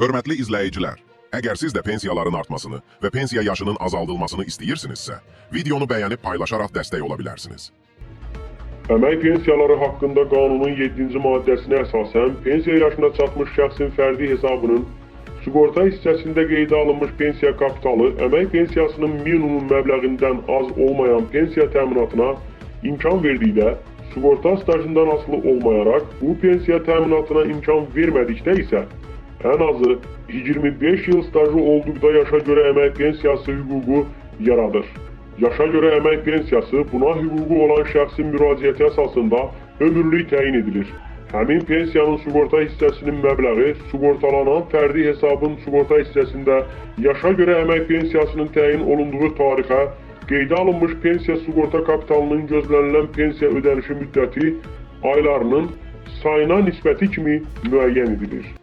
Hörmətli izləyicilər, əgər siz də pensiyaların artmasını və pensiya yaşının azaldılmasını istəyirsinizsə, videonu bəyənib paylaşaraq dəstək ola bilərsiniz. Əmək pensiyaları haqqında qanunun 7-ci maddəsinə əsasən, pensiya yaşına çatmış şəxsin fərdi hesabının sığorta hissəsində qeydə alınmış pensiya kapitalı əmək pensiyasının minimum məbləğindən az olmayan pensiya təminatına imkan verdikdə, sığorta stajından asılı olmayaraq, bu pensiya təminatına imkan vermədikdə isə, ən azı 25 yıl stajı olduqda yaşa görə əmək pensiyası hüququ yaradır. Yaşa görə əmək pensiyası buna hüququ olan şəxsin müraciəti əsasında ömürlük təyin edilir. Həmin pensiyanın sığorta hissəsinin məbləği sığortalanan fərdi hesabın sığorta hissəsində yaşa görə əmək pensiyasının təyin olunduğu tarixə qeydə alınmış pensiya sığorta kapitalının gözlənilən pensiya ödənişi müddəti aylarının sayına nisbəti kimi müəyyən edilir.